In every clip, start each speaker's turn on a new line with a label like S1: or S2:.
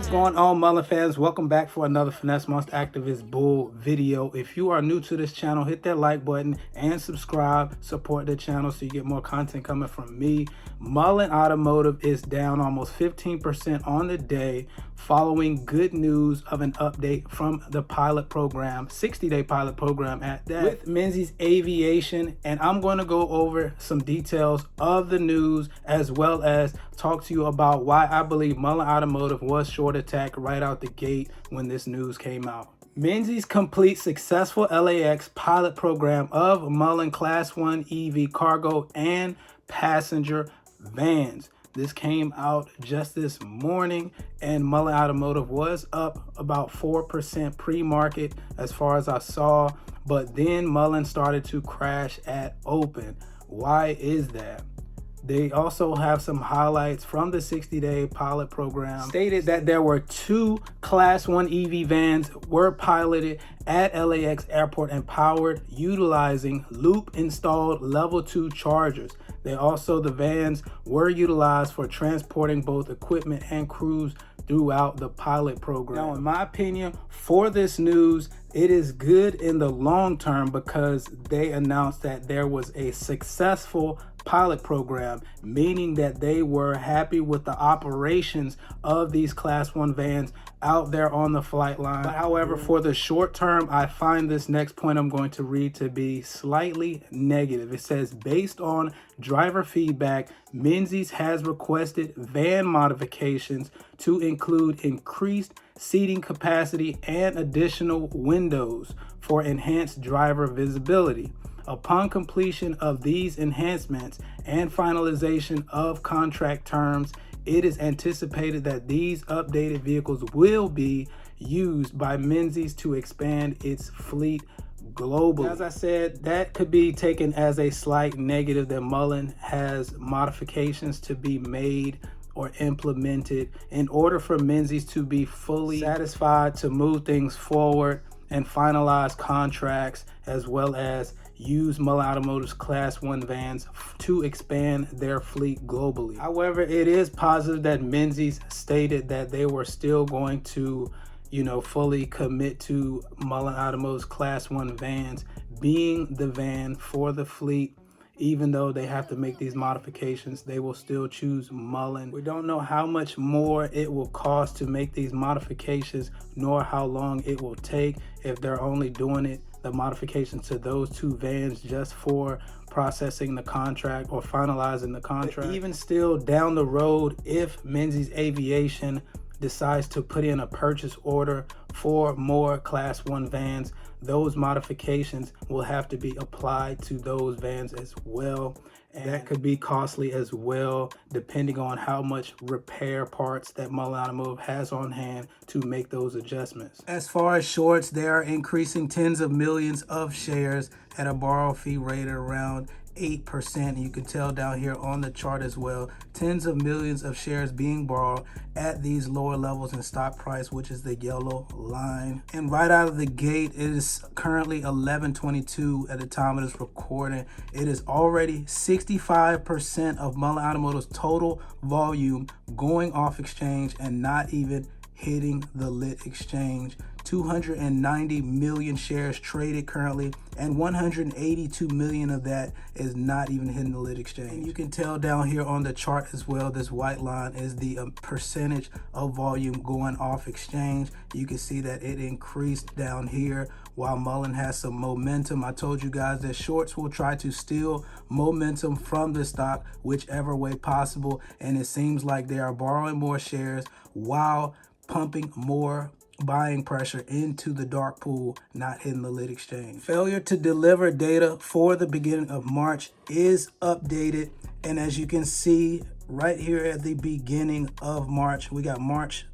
S1: What's going on, Mullen fans? Welcome back for another Finesse Monster Activist Bull video. If you are new to this channel, hit that like button and subscribe. Support the channel so you get more content coming from me. Mullen Automotive is down almost 15% on the day following good news of an update from the pilot program, 60-day pilot program at that, with Menzies Aviation. And I'm going to go over some details of the news as well as talk to you about why I believe Mullen Automotive was short attack right out the gate when this news came out. Menzies completes successful LAX pilot program of Mullen Class 1 EV cargo and passenger vans. This came out just this morning, and Mullen Automotive was up about 4% pre-market as far as I saw, but then Mullen started to crash at open. Why is that? They also have some highlights from the 60-day pilot program. Stated that there were 2 Class 1 EV vans were piloted at LAX Airport and powered utilizing loop installed level 2 chargers. The vans were utilized for transporting both equipment and crews throughout the pilot program. Now, in my opinion, for this news, it is good in the long term because they announced that there was a successful pilot program, meaning that they were happy with the operations of these Class 1 vans out there on the flight line. But however, for the short term, I find this next point I'm going to read to be slightly negative. It says, based on driver feedback, Menzies has requested van modifications to include increased seating capacity and additional windows for enhanced driver visibility. Upon completion of these enhancements and finalization of contract terms, it is anticipated that these updated vehicles will be used by Menzies to expand its fleet globally. As I said, that could be taken as a slight negative that Mullen has modifications to be made or implemented in order for Menzies to be fully satisfied to move things forward and finalize contracts, as well as use Mullen Automotive's Class 1 vans to expand their fleet globally. However, it is positive that Menzies stated that they were still going to, fully commit to Mullen Automotive's Class 1 vans being the van for the fleet. Even though they have to make these modifications, they will still choose Mullen. We don't know how much more it will cost to make these modifications, nor how long it will take if they're only doing the modifications to those 2 vans just for processing the contract or finalizing the contract. But even still, down the road, if Menzies Aviation decides to put in a purchase order for more Class 1 vans, those modifications will have to be applied to those vans as well. And that could be costly as well, depending on how much repair parts that Mullen Automotive has on hand to make those adjustments. As far as shorts, they are increasing tens of millions of shares at a borrow fee rate around 8%. You can tell down here on the chart as well, tens of millions of shares being borrowed at these lower levels in stock price, which is the yellow line. And right out of the gate, it is currently 11:22 at the time of this recording. It is already 65% of Mullen Automotive's total volume going off exchange and not even hitting the lit exchange. 290 million shares traded currently, and 182 million of that is not even hitting the lit exchange. And you can tell down here on the chart as well, this white line is the percentage of volume going off exchange. You can see that it increased down here while Mullen has some momentum. I told you guys that shorts will try to steal momentum from the stock whichever way possible, and it seems like they are borrowing more shares while pumping more buying pressure into the dark pool, not hitting the lit exchange. Failure to deliver data for the beginning of March is updated, and as you can see right here at the beginning of March, we got March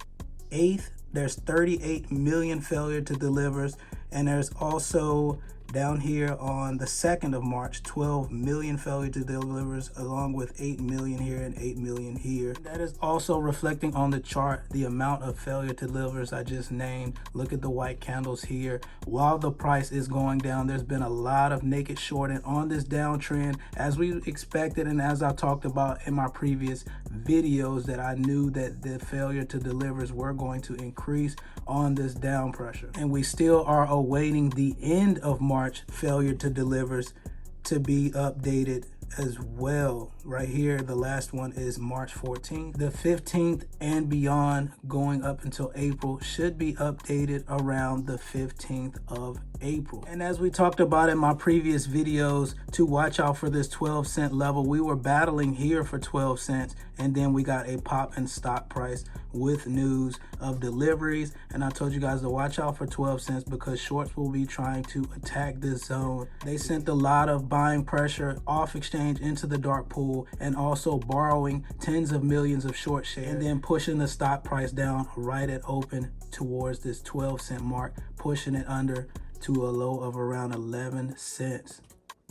S1: 8th, there's 38 million failure to delivers, and there's also Down here on the 2nd of March, 12 million failure to delivers, along with 8 million here and 8 million here. That is also reflecting on the chart the amount of failure to delivers I just named. Look at the white candles here. While the price is going down, there's been a lot of naked shorting on this downtrend, as we expected, and as I talked about in my previous videos, that I knew that the failure to delivers were going to increase on this down pressure. And we still are awaiting the end of March failure to delivers to be updated as well. Right here, the last one is March 14th. The 15th and beyond, going up until April, should be updated around the 15th of April. And as we talked about in my previous videos, to watch out for this 12-cent level, we were battling here for 12 cents, and then we got a pop in stock price with news of deliveries. And I told you guys to watch out for 12 cents because shorts will be trying to attack this zone. They sent a lot of buying pressure off exchange into the dark pool, and also borrowing tens of millions of short shares, and then pushing the stock price down right at open towards this 12-cent mark, pushing it under to a low of around 11 cents.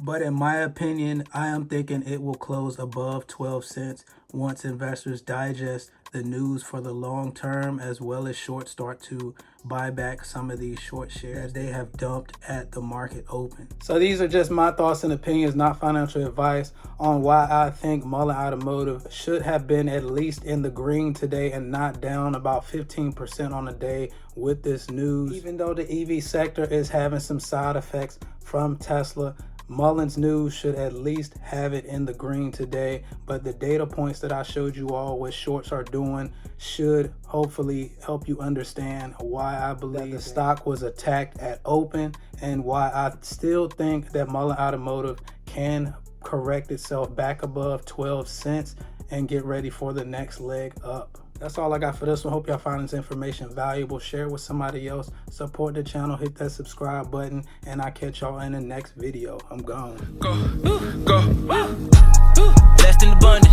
S1: But in my opinion, I am thinking it will close above 12 cents once investors digest the news for the long term, as well as shorts start to buy back some of these short shares they have dumped at the market open. So these are just my thoughts and opinions, not financial advice, on why I think Mullen Automotive should have been at least in the green today and not down about 15% on the day with this news. Even though the EV sector is having some side effects from Tesla, Mullen's news should at least have it in the green today. But the data points that I showed you all, what shorts are doing, should hopefully help you understand why I believe the stock was attacked at open, and why I still think that Mullen Automotive can correct itself back above 12 cents and get ready for the next leg up. That's all I got for this one. Hope y'all find this information valuable. Share it with somebody else. Support the channel. Hit that subscribe button. And I'll catch y'all in the next video. I'm gone.
S2: Go. Blessed in abundance.